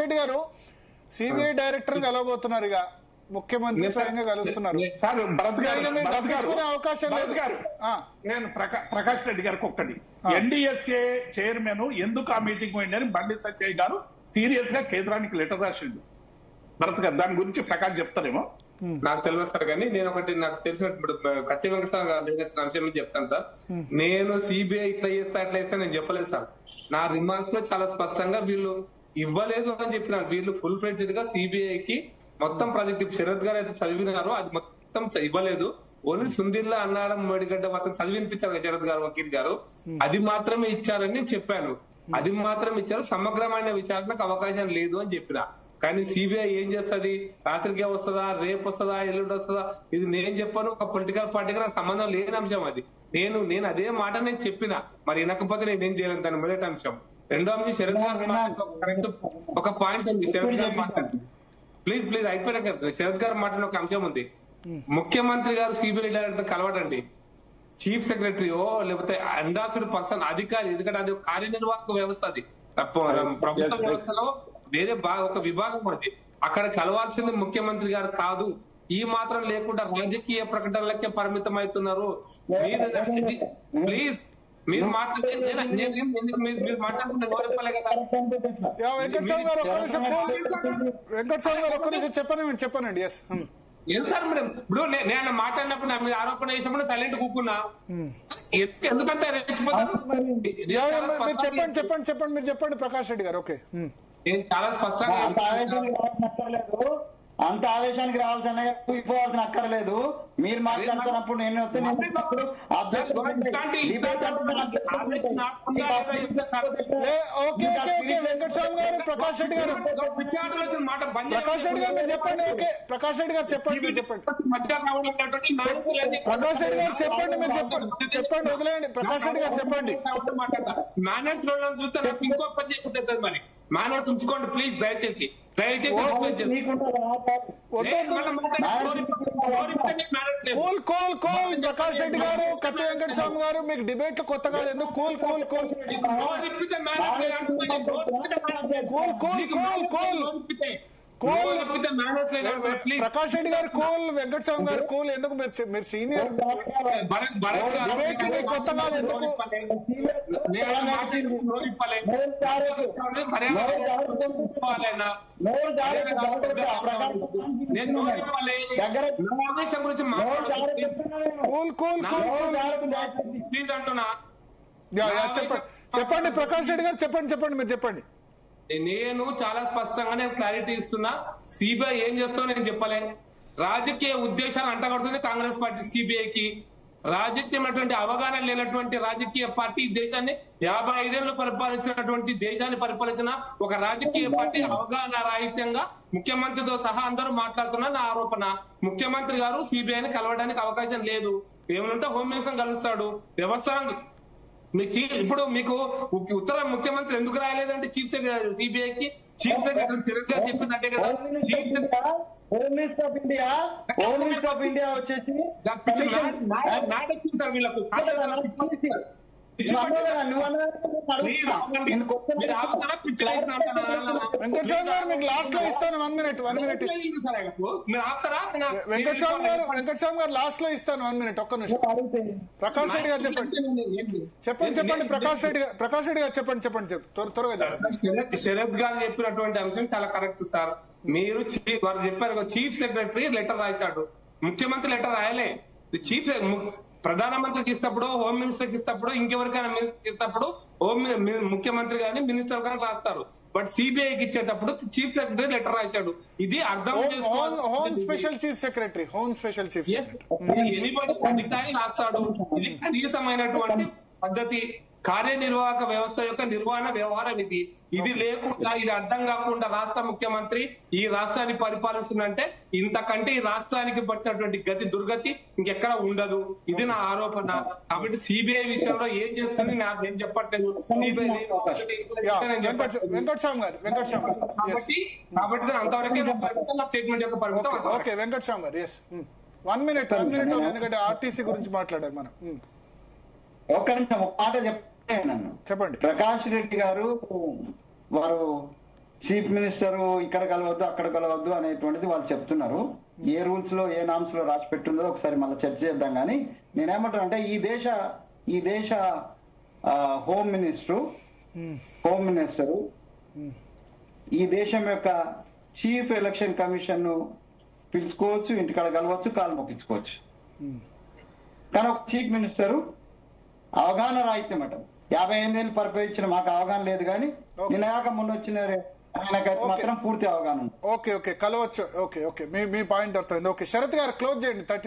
రెడ్డి గారు CBI director కలవబోతున్నారు, ఇక ముఖ్యమంత్రి స్వయంగా కలుస్తున్నారు. తప్పించుకునే అవకాశం లేదు. నేను ప్రకాష్ రెడ్డి గారికి ఒక్కటి, ఎన్డీఎస్ఏ చైర్మన్ ఎందుకు ఆ మీటింగ్ పోయిందని బండి సంజయ్ గారు సీరియస్ గా కేంద్రానికి లెటర్ రాసిండు. భరత్ గారు దాని గురించి ప్రకాష్ చెప్తారేమో. నాకు తెలియదు సార్, కానీ నేను ఒకటి నాకు తెలిసినప్పుడు కత్తి వెంకటస్వామి అంశం చెప్తాను సార్. నేను సిబిఐ ఇట్లా చేస్తా అట్లా చేస్తా నేను చెప్పలేదు సార్. నా రిమార్క్స్ లో చాలా స్పష్టంగా వీళ్ళు ఇవ్వలేదు అని చెప్పినారు. వీళ్ళు ఫుల్ ఫ్లెడ్జ్డ్ గా సిబిఐకి మొత్తం ప్రాజెక్ట్ శరత్ గారు అయితే చదివినారో అది మొత్తం ఇవ్వలేదు. ఓన్లీ సుందిల్లా అన్నాడం మేడిగడ్డ మొత్తం చదివినిపించారు శరత్ గారు, వకీల్ గారు, అది మాత్రమే ఇచ్చారని నేను చెప్పాను. అది మాత్రం ఇచ్చారు, సమగ్రమైన విచారణకు అవకాశం లేదు అని చెప్పిన. కానీ సిబిఐ ఏం చేస్తుంది, రాత్రికే వస్తుందా, రేపు వస్తుందా, ఎల్లుండి వస్తుందా, ఇది నేను చెప్పాను. ఒక పొలిటికల్ పార్టీకి నాకు సంబంధం లేని అంశం అది. నేను అదే మాట నేను చెప్పిన, మరి వినకపోతే నేనేం చేయలేను. దాని మొదటి అంశం. రెండో అంశం శరత్ గారు ఒక పాయింట్ ఉంది. శరత్ గారు మాట్లాడుతుంది, ప్లీజ్ అయిపోయినాక శరత్ గారు మాట్లాడిన ఒక అంశం ఉంది. ముఖ్యమంత్రి గారు సిబిఐ డైరెక్టర్ కలవడండి, చీఫ్ సెక్రటరీయో లేకపోతే అండాల్సిన పర్సన్ అధికారి, ఎందుకంటే అది కార్యనిర్వాహక వ్యవస్థ, అది ప్రభుత్వ వ్యవస్థలో వేరే ఒక విభాగం అది. అక్కడ కలవాల్సింది ముఖ్యమంత్రి గారు కాదు. ఈ మాత్రం లేకుండా రాజకీయ ప్రకటనలకే పరిమితం అవుతున్నారు. ప్లీజ్ మీరు మాట్లాడుకుంటే నోరెప్పలే కదా. చెప్పనండి. ఏం సార్ మేడం, ఇప్పుడు నేను మాట్లాడినప్పుడు నా మీద ఆరోపణ చేసినప్పుడు సైలెంట్ కూకున్నా, ఎందుకంటే చెప్పండి మీరు చెప్పండి ప్రకాష్ రెడ్డి గారు. ఓకే, నేను చాలా స్పష్టంగా అంత ఆవేశానికి రావాల్సిన ఇవ్వాల్సిన అక్కర్లేదు. మీరు మాట్లాడుతున్నప్పుడు నేను వెంకటస్వామి గారు, ప్రకాష్ రెడ్డి గారు చెప్పండి. ఓకే, ప్రకాష్ రెడ్డి గారు చెప్పండి. ప్రకాష్ రెడ్డి గారు చెప్పండి, మీరు చెప్పండి, వదిలేయండి. ప్రకాష్ రెడ్డి గారు చెప్పండి. మేనేజ్ చూస్తే నాకు ఇంకో పని చెప్పుతుంది. మరి మేనేజ్ ఉంచుకోండి ప్లీజ్, దయచేసి. ప్రకాష్ రెడ్డి గారు, కత్తి వెంకటస్వామి గారు, మీకు డిబేట్ కొత్త కాదు. ఎందుకు ప్రకాష్ రెడ్డి గారు కూల్, వెంకటస్వామి గారు కూల్. ఎందుకు మీరు సీనియర్, కొత్త కాదు. ఎందుకు ప్లీజ్ అంటున్నా. చెప్పండి ప్రకాష్ రెడ్డి గారు, చెప్పండి మీరు చెప్పండి. నేను చాలా స్పష్టంగా నేను క్లారిటీ ఇస్తున్నా. సిబిఐ ఏం చేస్తుందో నేను చెప్పలే. రాజకీయ ఉద్దేశాలు అంటగడుతుంది కాంగ్రెస్ పార్టీ సిబిఐకి. రాజకీయమైనటువంటి అవగాహన లేనటువంటి రాజకీయ పార్టీ దేశాన్ని 55 ఏళ్లు పరిపాలించినటువంటి దేశాన్ని పరిపాలించిన ఒక రాజకీయ పార్టీ అవగాహన రాహిత్యంగా ముఖ్యమంత్రితో సహా అందరూ మాట్లాడుతున్నా నా ఆరోపణ. ముఖ్యమంత్రి గారు సిబిఐని కలవడానికి అవకాశం లేదు. ఏమనంటే హోమ్ మినిస్టర్ కలుస్తాడు. వ్యవస్థ ఇప్పుడు మీకు ఉత్తర ముఖ్యమంత్రి ఎందుకు రాయలేదంటే చీఫ్ సెక్రటరీ సిబిఐకి చీఫ్ సెక్రటరీ శరత్ గారు చెప్పిందంటే కదా. హోమ్ మినిస్టర్ ఆఫ్ ఇండియా వచ్చేసి వీళ్ళకు వెంకటస్వామి గారు మీకు లాస్ట్ లో ఇస్తాను. 1 minute. వెంకటస్వామి గారు లాస్ట్ లో ఇస్తాను. 1 minute, ఒక్క నిమిషం. ప్రకాష్ రెడ్డి గారు చెప్పండి. ప్రకాష్ రెడ్డి గారు చెప్పండి త్వరగా చెప్పండి. శరత్ గారు చెప్పినటువంటి అంశం చాలా కరెక్ట్ సార్. మీరు వారు చెప్పారు చీఫ్ సెక్రటరీ లెటర్ రాశాడు, ముఖ్యమంత్రి లెటర్ రాయలే. చీఫ్ ప్రధానమంత్రికి ఇస్తప్పుడు, హోమ్ మినిస్టర్కి ఇస్తప్పుడు, ఇంకెవరికైనా మినిస్టర్కి ఇస్తప్పుడు ముఖ్యమంత్రి గారిని మినిస్టర్ గారిని రాస్తారు. బట్ సిబిఐకి ఇచ్చేటప్పుడు చీఫ్ సెక్రటరీ లెటర్ రాశాడు. ఇది అర్థం home special chief secretary anybody అధికారి రాస్తాడు. ఇది కనీసమైనటువంటి పద్ధతి. కార్యనిర్వాహక వ్యవస్థ యొక్క నిర్వహణ వ్యవహారం ఇది లేకుండా, ఇది అర్థం కాకుండా రాష్ట్ర ముఖ్యమంత్రి ఈ రాష్ట్రాన్ని పరిపాలిస్తుందంటే ఇంతకంటే ఈ రాష్ట్రానికి పట్టినటువంటి గతి దుర్గతి ఇంకెక్కడ ఉండదు. ఇది నా ఆరోపణ. కాబట్టి సిబిఐ విషయంలో ఏం చేస్తుంది నేను చెప్పట్లేదు. కాబట్టి అంతవరకే స్టేట్మెంట్ యొక్క పరిమితం. ఓకే వెంకటస్వామి గారు, 1 minute, ఎందుకంటే ఆర్టీసీ గురించి మాట్లాడారు మనం. ఒక్క నిమిషం, ఒక మాట చెప్పండి. చెప్పండి. ప్రకాష్ రెడ్డి గారు వారు చీఫ్ మినిస్టర్ ఇక్కడ కలవద్దు అక్కడ కలవద్దు అనేటువంటిది వాళ్ళు చెప్తున్నారు. ఏ రూల్స్ లో ఏ నామ్స్ లో రాసి పెట్టుందో ఒకసారి మళ్ళీ చర్చ చేద్దాం. కానీ నేనేమంటాను అంటే ఈ దేశ హోమ్ మినిస్టర్ ఈ దేశం యొక్క చీఫ్ ఎలక్షన్ కమిషన్ ను పిలుచుకోవచ్చు, ఇంటికాడ కలవచ్చు, కాలు మొక్కించుకోవచ్చు. కానీ ఒక చీఫ్ మినిస్టర్ అవగాహన రాహిత్యం అంట. 58 ఏళ్ళు పరిపాలించిన మాకు అవగాహన లేదు, కానీ నిన్నగాక మొన్న వచ్చిన ఆయనకైతే మాత్రం పూర్తి అవగాహన ఉంది. ఓకే కలవచ్చు. ఓకే మీ పాయింట్ అర్థమైంది. ఓకే, శరత్ గారు క్లోజ్ చేయండి. 30